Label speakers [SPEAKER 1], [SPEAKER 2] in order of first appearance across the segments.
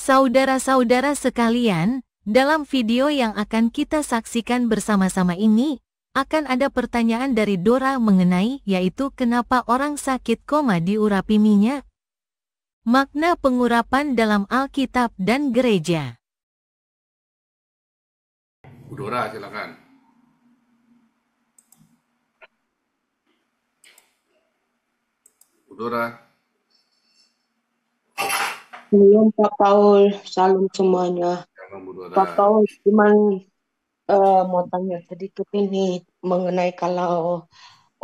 [SPEAKER 1] Saudara-saudara sekalian, dalam video yang akan kita saksikan bersama-sama ini, akan ada pertanyaan dari Dora mengenai yaitu kenapa orang sakit koma diurapi minyak? Makna pengurapan dalam Alkitab dan gereja.
[SPEAKER 2] Bu Dora, silakan. Bu Dora.
[SPEAKER 3] Belum Pak Paul, salam semuanya.
[SPEAKER 2] Silakan Bu Dora.
[SPEAKER 3] Pak Paul, cuman mau tanya sedikit ini mengenai kalau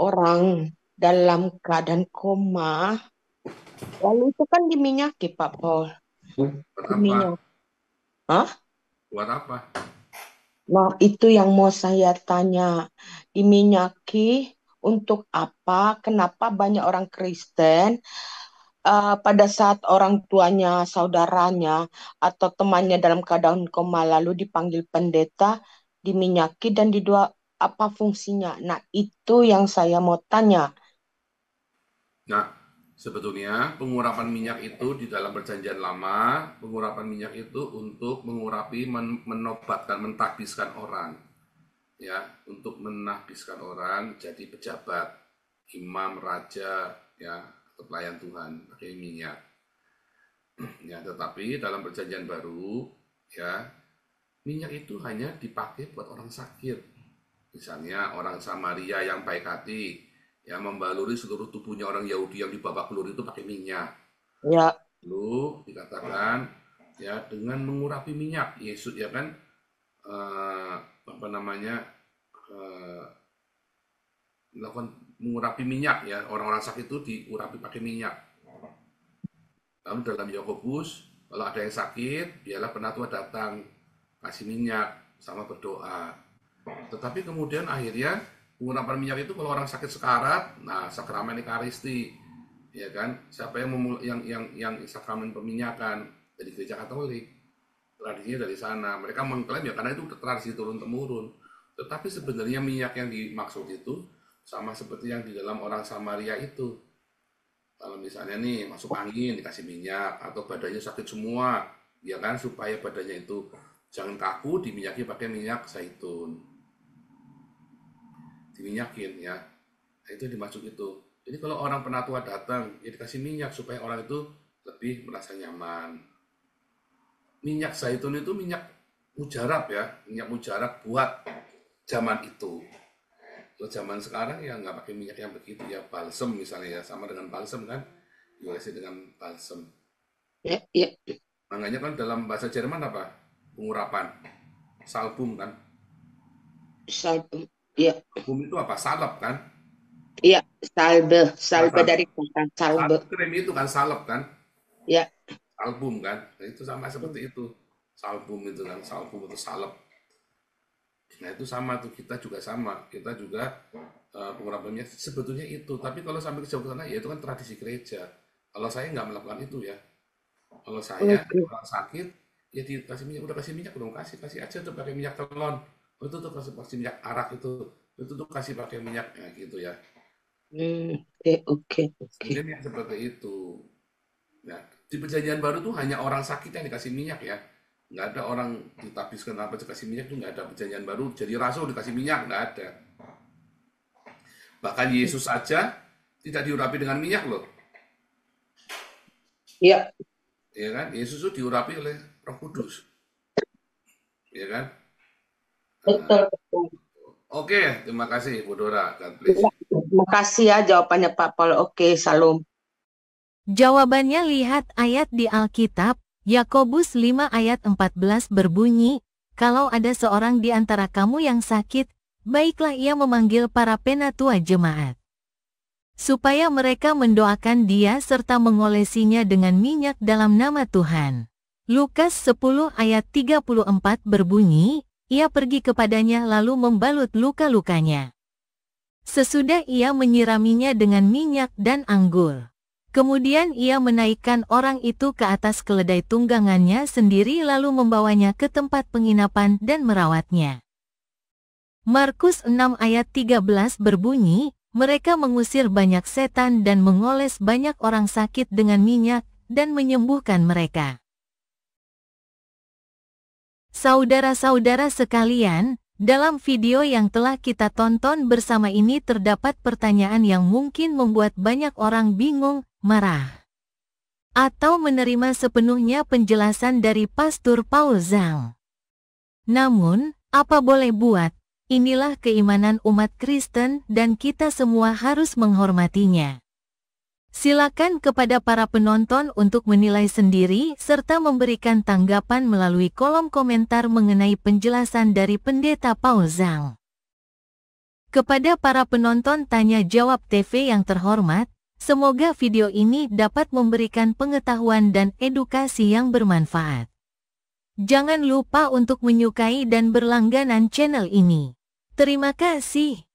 [SPEAKER 3] orang dalam keadaan koma, lalu itu kan diminyaki Pak Paul.
[SPEAKER 2] Buat apa?
[SPEAKER 3] Diminyak. Hah?
[SPEAKER 2] Buat apa?
[SPEAKER 3] Nah, itu yang mau saya tanya. Diminyaki untuk apa? Kenapa banyak orang Kristen pada saat orang tuanya, saudaranya, atau temannya dalam keadaan koma lalu dipanggil pendeta, diminyaki dan didoa, apa fungsinya? Nah, itu yang saya mau tanya.
[SPEAKER 2] Nah, sebetulnya pengurapan minyak itu di dalam perjanjian lama, pengurapan minyak itu untuk mengurapi, menobatkan, mentahbiskan orang. Ya, untuk menahbiskan orang jadi pejabat, imam, raja, ya, atau pelayan Tuhan pakai minyak. Ya, tetapi dalam perjanjian baru, ya, minyak itu hanya dipakai buat orang sakit. Misalnya orang Samaria yang baik hati, yang membaluri seluruh tubuhnya orang Yahudi yang babak belur itu pakai minyak.
[SPEAKER 3] Ya,
[SPEAKER 2] Lalu dikatakan ya dengan mengurapi minyak, Yesus ya kan melakukan mengurapi minyak ya, orang-orang sakit itu diurapi pakai minyak. Lalu dalam Yakobus, kalau ada yang sakit, biarlah penatua datang kasih minyak sama berdoa. Tetapi kemudian akhirnya pengurapan minyak itu kalau orang sakit sekarat, nah sakramen Ekaristi, ya kan? Siapa yang sakramen peminyakan dari gereja Katolik, tradisinya dari sana. Mereka mengklaim ya karena itu tradisi turun temurun. Tetapi sebenarnya minyak yang dimaksud itu sama seperti yang di dalam orang Samaria itu. Kalau misalnya nih masuk angin dikasih minyak atau badannya sakit semua, ya kan supaya badannya itu jangan kaku, diminyaki pakai minyak zaitun. Diminyakin ya. Nah, itu dimaksud itu. Jadi kalau orang penatua datang, ya dikasih minyak supaya orang itu lebih merasa nyaman. Minyak zaitun itu minyak mujarab ya, minyak mujarab buat zaman itu. Kalau zaman sekarang ya nggak pakai minyak yang begitu ya, balsem misalnya ya, sama dengan balsem kan, diolesi dengan balsem.
[SPEAKER 3] ya, ya.
[SPEAKER 2] Makanya kan dalam bahasa Jerman apa? Pengurapan, salbum kan.
[SPEAKER 3] Salbe, ya,
[SPEAKER 2] Salbum itu apa? Salep kan?
[SPEAKER 3] ya, salbe, salbe
[SPEAKER 2] Salep
[SPEAKER 3] dari kata salbe,
[SPEAKER 2] krim itu kan salep kan?
[SPEAKER 3] ya.
[SPEAKER 2] Salbum kan? Nah, itu sama seperti itu. Salbum itu kan, salbum itu salep. Nah itu sama tuh, kita juga sama. Kita juga pengurapannya sebetulnya itu. Tapi kalau sampai ke jauh ke sana, ya itu kan tradisi gereja. Kalau saya nggak melakukan itu ya. Kalau saya
[SPEAKER 3] Oke.
[SPEAKER 2] orang sakit, ya dikasih minyak, udah kasih minyak, udah kasih aja tuh pakai minyak telon. Oh, itu tuh kasih minyak arak itu tuh kasih pakai minyak ya, gitu ya.
[SPEAKER 3] Oke.
[SPEAKER 2] Sebenarnya seperti itu. Nah, di perjanjian baru tuh hanya orang sakit yang dikasih minyak ya. Nggak ada orang ditabiskan apa dikasih minyak tuh nggak ada perjanjian baru. Jadi rasul dikasih minyak nggak ada. Bahkan Yesus saja tidak diurapi dengan minyak loh.
[SPEAKER 3] Ya,
[SPEAKER 2] Ya kan? Yesus itu diurapi oleh Roh Kudus. Ya kan?
[SPEAKER 3] betul.
[SPEAKER 2] Oke, terima kasih Bu Dora. God bless.
[SPEAKER 3] Ya, terima kasih ya jawabannya Pak Paul. Oke, salam.
[SPEAKER 1] Jawabannya lihat ayat di Alkitab, Yakobus 5 ayat 14 berbunyi, kalau ada seorang di antara kamu yang sakit, baiklah ia memanggil para penatua jemaat, supaya mereka mendoakan dia serta mengolesinya dengan minyak dalam nama Tuhan. Lukas 10 ayat 34 berbunyi, ia pergi kepadanya lalu membalut luka-lukanya. Sesudah ia menyiraminya dengan minyak dan anggur. Kemudian ia menaikkan orang itu ke atas keledai tunggangannya sendiri lalu membawanya ke tempat penginapan dan merawatnya. Markus 6 ayat 13 berbunyi, mereka mengusir banyak setan dan mengoles banyak orang sakit dengan minyak dan menyembuhkan mereka. Saudara-saudara sekalian, dalam video yang telah kita tonton bersama ini terdapat pertanyaan yang mungkin membuat banyak orang bingung, marah, atau menerima sepenuhnya penjelasan dari Pastor Paul Zhang. Namun, apa boleh buat, inilah keimanan umat Kristen dan kita semua harus menghormatinya. Silakan kepada para penonton untuk menilai sendiri serta memberikan tanggapan melalui kolom komentar mengenai penjelasan dari Pendeta Paul Zhang. Kepada para penonton Tanya Jawab TV yang terhormat, semoga video ini dapat memberikan pengetahuan dan edukasi yang bermanfaat. Jangan lupa untuk menyukai dan berlangganan channel ini. Terima kasih.